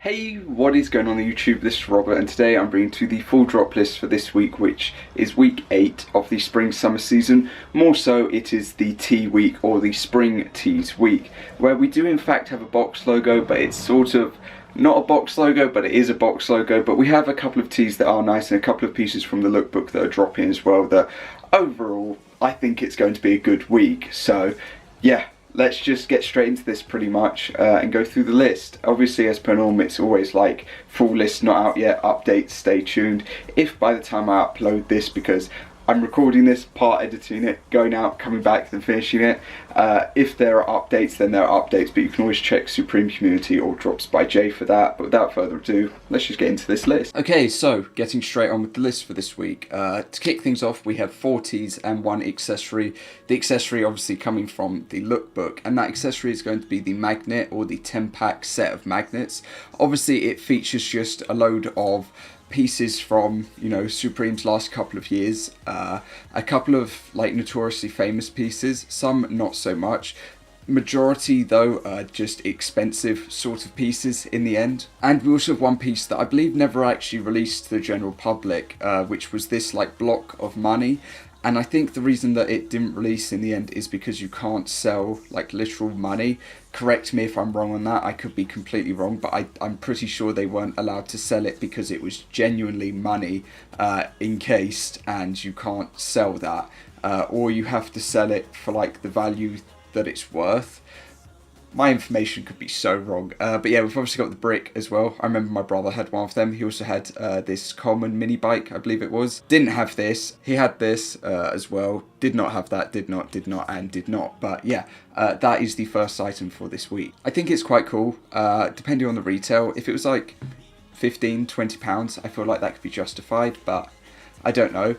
Hey, what is going on YouTube? This is Robert, and today I'm bringing to the full drop list for this week, which is week 8 of the spring-summer season. More so, it is the tea week, or the spring teas week, where we do in fact have a box logo, but it's sort of not a box logo, but it is a box logo. But we have a couple of teas that are nice, and a couple of pieces from the lookbook that are dropping as well, that overall, I think it's going to be a good week. So, yeah. Let's just get straight into this pretty much and go through the list. Obviously, as per norm, it's always like full list not out yet, updates, stay tuned. If by the time I upload this, because I'm recording this, part editing it, going out, coming back, then finishing it. If there are updates, then there are updates, but you can always check Supreme Community or Drops by Jay for that. But without further ado, let's just get into this list. Okay, so getting straight on with the list for this week. To kick things off, we have 4 teas and 1 accessory. The accessory obviously coming from the lookbook, and that accessory is going to be the magnet, or the 10-pack set of magnets. Obviously, it features just a load of pieces from, you know, Supreme's last couple of years, a couple of like notoriously famous pieces, some not so much. Majority though are just expensive sort of pieces in the end. And we also have one piece that I believe never actually released to the general public, which was this like block of money. And I think the reason that it didn't release in the end is because you can't sell like literal money. Correct me if I'm wrong on that, I could be completely wrong, but I'm pretty sure they weren't allowed to sell it because it was genuinely money encased, and you can't sell that. Or you have to sell it for like the value that it's worth. My information could be so wrong, but yeah, we've obviously got the brick as well. I remember my brother had one of them. He also had this Coleman mini bike, I believe it was. Didn't have this. He had this as well. Did not have that. Did not, and did not. But yeah, that is the first item for this week. I think it's quite cool, depending on the retail. If it was like £15, £20, I feel like that could be justified, but I don't know.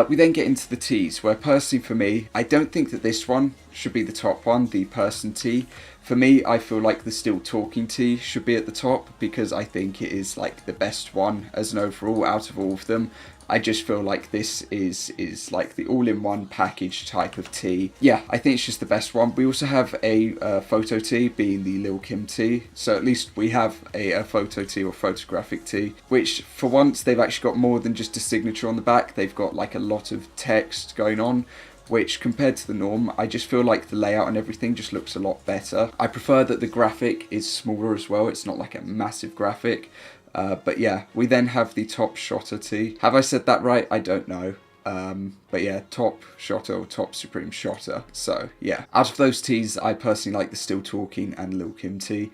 We then get into the teas, where personally for me, I don't think that this one should be the top one, the person tea. For me, I feel like the Still Talking tea should be at the top, because I think it is like the best one as an overall out of all of them. I just feel like this is like the all-in-one package type of tea. Yeah, I think it's just the best one. We also have a photo tea, being the Lil Kim tea. So at least we have a photo tea or photographic tea, which for once they've actually got more than just a signature on the back. They've got like a lot of text going on, which compared to the norm, I just feel like the layout and everything just looks a lot better. I prefer that the graphic is smaller as well. It's not like a massive graphic. But yeah, we then have the Top Shotter tea. Have I said that right? I don't know. But yeah, Top Shotter or Top Supreme Shotter. So yeah, out of those teas, I personally like the Still Talking and Lil Kim tea.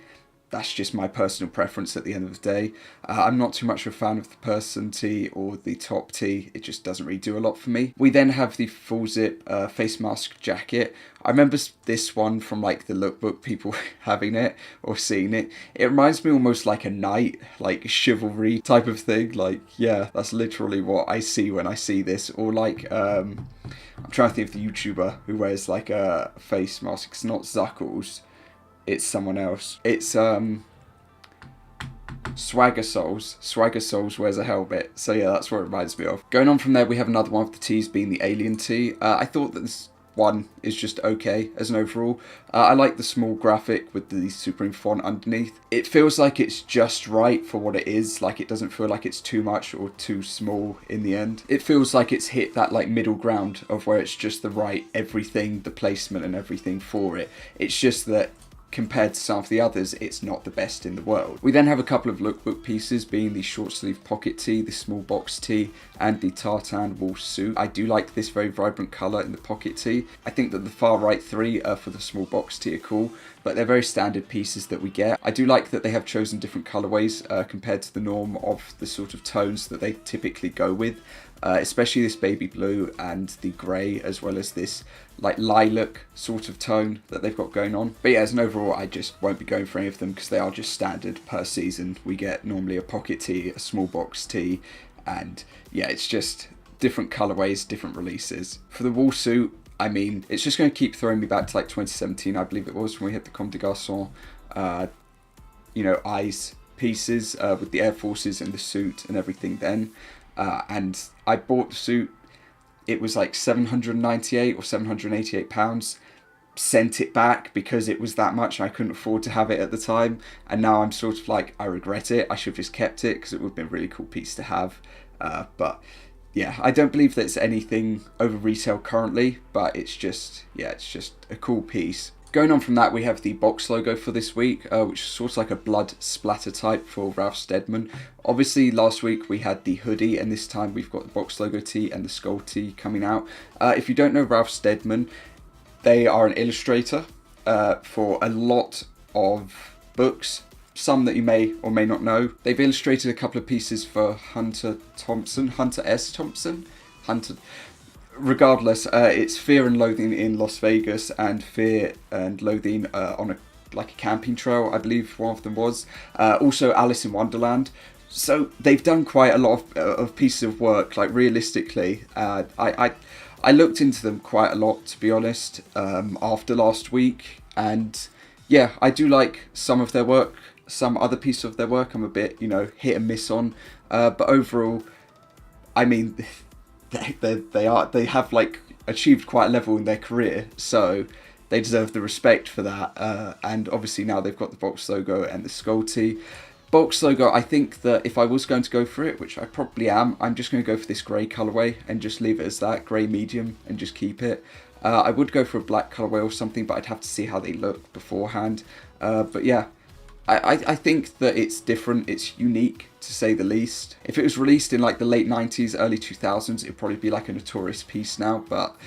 That's just my personal preference at the end of the day. I'm not too much of a fan of the person tea or the top tea. It just doesn't really do a lot for me. We then have the full zip face mask jacket. I remember this one from like the lookbook, people having it or seeing it. It reminds me almost like a knight, like chivalry type of thing. Like, yeah, that's literally what I see when I see this. Or like, I'm trying to think of the YouTuber who wears like a face mask. It's not Zuckles. It's someone else. It's Swagger Souls. Swagger Souls wears a helmet. So yeah, that's what it reminds me of. Going on from there, we have another one of the teas, being the Alien tea. I thought that this one is just okay as an overall. I like the small graphic with the Supreme font underneath. It feels like it's just right for what it is. Like, it doesn't feel like it's too much or too small in the end. It feels like it's hit that like middle ground of where it's just the right everything, the placement and everything for it. It's just that compared to some of the others, it's not the best in the world. We then have a couple of lookbook pieces, being the short sleeve pocket tee, the small box tee, and the tartan wool suit. I do like this very vibrant colour in the pocket tee. I think that the far right 3 for the small box tee are cool, but they're very standard pieces that we get. I do like that they have chosen different colourways compared to the norm of the sort of tones that they typically go with. Especially this baby blue and the grey, as well as this like lilac sort of tone that they've got going on. But yeah, as an overall, I just won't be going for any of them because they are just standard per season. We get normally a pocket tee, a small box tee, and yeah, it's just different colourways, different releases. For the wool suit, I mean, it's just going to keep throwing me back to like 2017, I believe it was, when we had the Comme des Garçons, you know, eyes pieces with the Air Forces and the suit and everything then. And I bought the suit. It was like £798 or £788. sent it back because it was that much and I couldn't afford to have it at the time, and now I'm sort of like, I regret it. I should have just kept it because it would have been a really cool piece to have. But yeah, I don't believe that it's anything over retail currently, but it's just, yeah, it's just a cool piece. Going on from that, we have the box logo for this week, which is sort of like a blood splatter type for Ralph Steadman. Obviously, last week we had the hoodie, and this time we've got the box logo tee and the skull tee coming out. If you don't know Ralph Steadman, they are an illustrator for a lot of books, some that you may or may not know. They've illustrated a couple of pieces for Hunter S. Thompson. Regardless, it's Fear and Loathing in Las Vegas and Fear and Loathing on a camping trail, I believe one of them was. Also Alice in Wonderland. So they've done quite a lot of pieces of work. Like, realistically, I looked into them quite a lot, to be honest, after last week. And yeah, I do like some of their work. Some other pieces of their work I'm a bit, hit and miss on. But overall, I mean, they have like achieved quite a level in their career, so they deserve the respect for that. And obviously now they've got the box logo and the skull tee. Box logo, I think that if I was going to go for it, which I probably am, I'm just going to go for this grey colourway and just leave it as that, grey medium, and just keep it. I would go for a black colourway or something, but I'd have to see how they look beforehand. But yeah, I think that it's different, it's unique to say the least. If it was released in like the late 90s, early 2000s, it'd probably be like a notorious piece now, but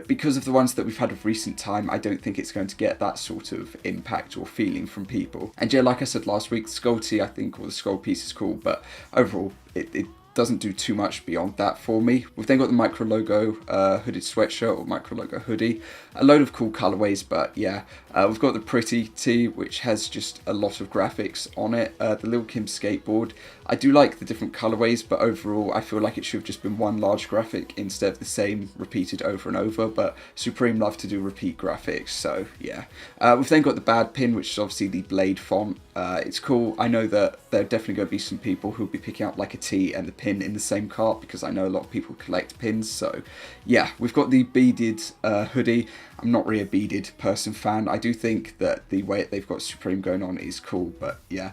because of the ones that we've had of recent time, I don't think it's going to get that sort of impact or feeling from people. And yeah, like I said last week, the skull tee, I think, or the skull piece is cool, but overall, it doesn't do too much beyond that for me. We've then got the micro logo hooded sweatshirt or micro logo hoodie. A load of cool colorways, but yeah. We've got the pretty tee, which has just a lot of graphics on it. The Lil' Kim skateboard. I do like the different colorways, but overall I feel like it should have just been one large graphic instead of the same repeated over and over, but Supreme love to do repeat graphics, so yeah. We've then got the bad pin, which is obviously the Blade font. It's cool. I know that there are definitely going to be some people who'll be picking up like a tee and the pin in the same cart, because I know a lot of people collect pins, so yeah. We've got the beaded hoodie. I'm not really a beaded person fan. I do think that the way they've got Supreme going on is cool, but yeah.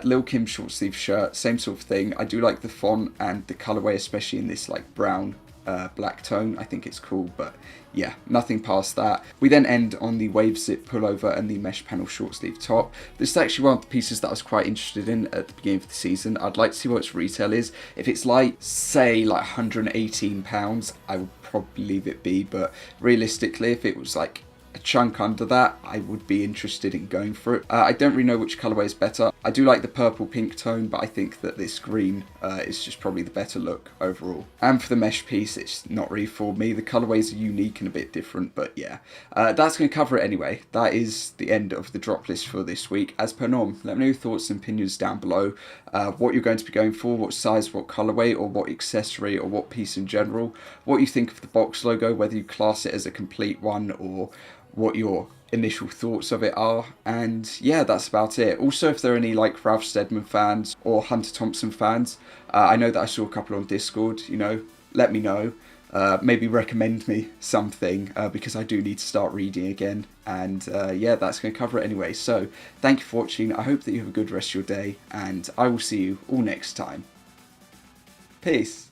Lil' Kim short sleeve shirt, same sort of thing. I do like the font and the colorway, especially in this like brown black tone. I think it's cool, but yeah, nothing past that. We then end on the wave zip pullover and the mesh panel short sleeve top. This is actually one of the pieces that I was quite interested in at the beginning of the season. I'd like to see what its retail is. If it's like, say, like £118, I would probably leave it be, but realistically, if it was like a chunk under that, I would be interested in going for it. I don't really know which colourway is better. I do like the purple pink tone, but I think that this green is just probably the better look overall. And for the mesh piece, it's not really for me. The colourways are unique and a bit different, but yeah. That's going to cover it anyway. That is the end of the drop list for this week. As per norm, let me know your thoughts and opinions down below. What you're going to be going for, what size, what colourway, or what accessory, or what piece in general. What you think of the box logo, whether you class it as a complete one, or what your initial thoughts of it are. And yeah, that's about it. Also, if there are any like Ralph Steadman fans or Hunter Thompson fans, I know that I saw a couple on Discord, let me know. Maybe recommend me something, because I do need to start reading again. And yeah, that's going to cover it anyway. So thank you for watching. I hope that you have a good rest of your day, and I will see you all next time. Peace.